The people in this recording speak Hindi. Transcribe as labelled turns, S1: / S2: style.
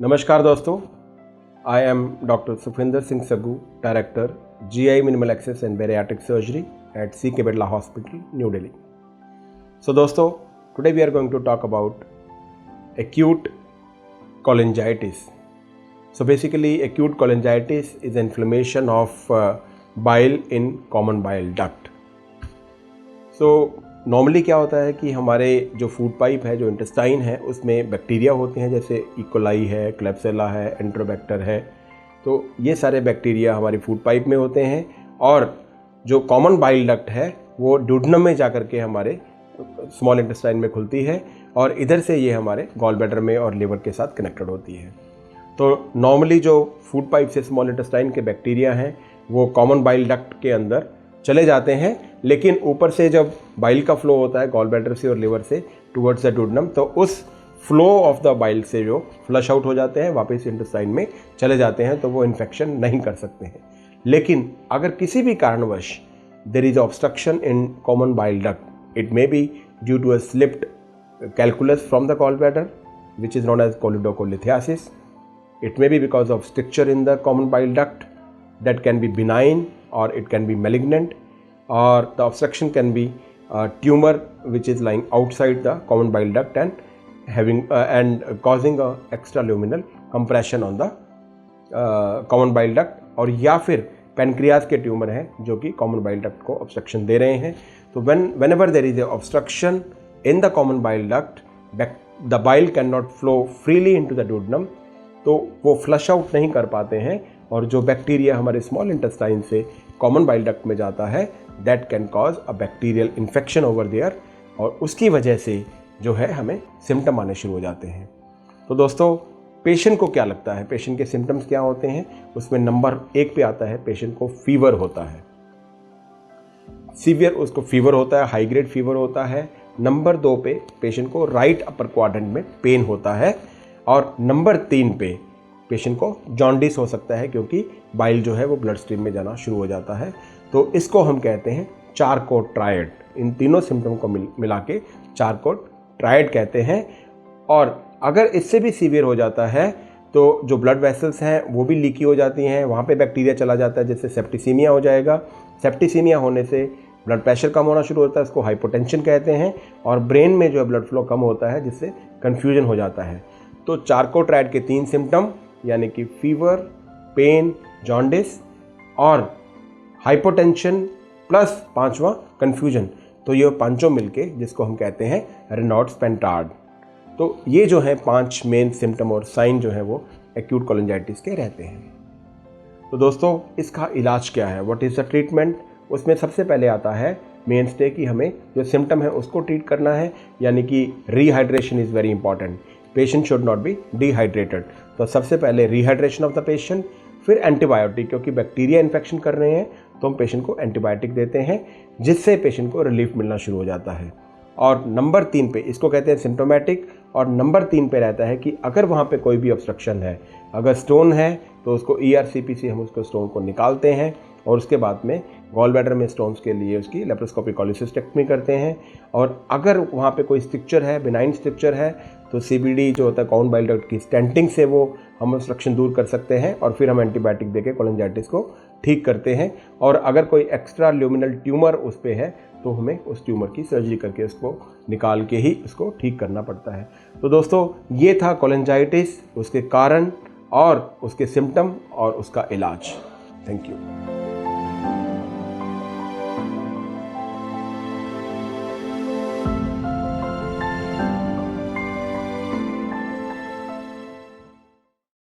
S1: नमस्कार दोस्तों, I am doctor Sukhvinder Singh Saggu, director GI minimal access and bariatric surgery at CK Birla hospital, New Delhi. So दोस्तों, today we are going to talk about acute cholangitis. So basically acute cholangitis is inflammation of bile in common bile duct. So normally क्या होता है कि हमारे जो फूड पाइप है, जो इंटेस्टाइन है, उसमें बैक्टीरिया होते हैं, जैसे इकोलाई है, क्लेप्सिला है, एंट्रोबैक्टर है। तो ये सारे बैक्टीरिया हमारी फूड पाइप में होते हैं और जो कॉमन बाइल डक्ट है वो ड्यूडेनम में जाकर के हमारे स्मॉल इंटेस्टाइन में खुलती है और इधर से ये हमारे गॉल ब्लैडर में और लिवर के साथ कनेक्टेड होती है। तो नॉर्मली जो फूड पाइप से स्मॉल इंटेस्टाइन के बैक्टीरिया हैं वो कॉमन बाइल डक्ट के अंदर चले जाते हैं, लेकिन ऊपर से जब बाइल का फ्लो होता है गॉल ब्लैडर से और लिवर से टुवर्ड्स द ड्यूडेनम, तो उस फ्लो ऑफ द बाइल से जो फ्लश आउट हो जाते हैं वापस इंटेस्टाइन में चले जाते हैं, तो वो इन्फेक्शन नहीं कर सकते हैं। लेकिन अगर किसी भी कारणवश there is obstruction in common bile duct, it may be due to a slipped calculus from the gallbladder, which is known as cholelithiasis. It may be because of stricture in the common bile duct that can be benign or it can be malignant, or the obstruction can be a tumor which is lying outside the common bile duct and having and causing a extraluminal compression on the common bile duct, और या फिर पेनक्रियाज के ट्यूमर हैं जो कि कॉमन बाइल डक्ट को ऑब्स्ट्रक्शन दे रहे हैं। तो whenever there is a obstruction in the common bile duct, the bile cannot flow freely into the duodenum, तो वो फ्लश आउट नहीं कर पाते हैं और जो बैक्टीरिया हमारे स्मॉल इंटेस्टाइन से कॉमन बाइल डक्ट में जाता है that can cause a bacterial infection over there, और उसकी वजह से जो है हमें सिम्टम आने शुरू हो जाते हैं। तो दोस्तों, पेशेंट को क्या लगता है, पेशेंट के सिम्टम्स क्या होते हैं, उसमें नंबर 1 पे आता है पेशेंट को फीवर होता है, सीवियर उसको फीवर होता है, हाई ग्रेड फीवर होता है। नंबर 2 पे पेशेंट को राइट अपर क्वाड्रेंट में पेन होता है, और नंबर 3 पे पेशेंट को जॉन्डिस हो सकता है क्योंकि बाइल जो है वो ब्लड स्ट्रीम में जाना शुरू हो जाता है। तो इसको हम कहते हैं चारकोट ट्रायड। इन तीनों सिम्टम को मिला के चारकोट ट्रायड कहते हैं। और अगर इससे भी सीवियर हो जाता है तो जो ब्लड वेसल्स हैं वो भी लीकी हो जाती हैं, वहाँ पे बैक्टीरिया चला जाता है, जिससे सेप्टिसीमिया हो जाएगा। सेप्टिसीमिया होने से ब्लड प्रेशर कम होना शुरू होता है, इसको हाइपोटेंशन कहते हैं, और ब्रेन में जो है ब्लड फ्लो कम होता है जिससे कन्फ्यूजन हो जाता है। तो चारकोट ट्रायड के 3 सिम्टम यानी कि फीवर, पेन, जॉन्डिस और हाइपोटेंशन प्लस 5वां कन्फ्यूजन, तो ये पांचों मिलके जिसको हम कहते हैं रेनॉल्ड्स पेंटार्ड। तो ये जो है 5 मेन सिम्टम और साइन जो है वो एक्यूट कोलिंजाइटिस के रहते हैं। तो दोस्तों, इसका इलाज क्या है, व्हाट इज़ द ट्रीटमेंट? उसमें सबसे पहले आता है मेन स्टे कि हमें जो सिम्टम है उसको ट्रीट करना है, यानी कि rehydration is very important. Patient should not be dehydrated. तो सबसे पहले रिहाइड्रेशन ऑफ द पेशेंट, फिर एंटीबायोटिक, क्योंकि बैक्टीरिया इन्फेक्शन कर रहे हैं तो हम पेशेंट को एंटीबायोटिक देते हैं जिससे पेशेंट को रिलीफ मिलना शुरू हो जाता है। और नंबर 3 पे इसको कहते हैं सिम्टोमेटिक, और नंबर 3 पे रहता है कि अगर वहाँ पे कोई भी ऑब्स्ट्रक्शन है, अगर स्टोन है तो उसको ERCP से हम उसको स्टोन को निकालते हैं और उसके बाद में गॉल ब्लैडर में स्टोन्स के लिए उसकी लेप्रोस्कोपिक कोलिसिस्टेक्टमी करते हैं। और अगर वहाँ पे कोई स्ट्रक्चर है, बिनाइन स्ट्रक्चर है, तो CBD जो होता है कॉमन बाइल डक्ट की स्टेंटिंग से वो हम ऑब्स्ट्रक्शन दूर कर सकते हैं और फिर हम एंटीबायोटिक देके कोलिंजाइटिस को ठीक करते हैं। और अगर कोई एक्स्ट्रा ल्यूमिनल ट्यूमर उस पर है तो हमें उस ट्यूमर की सर्जरी करके उसको निकाल के ही उसको ठीक करना पड़ता है। तो दोस्तों, ये था कोलिंजाइटिस, उसके कारण और उसके सिम्टम और उसका इलाज। Thank you.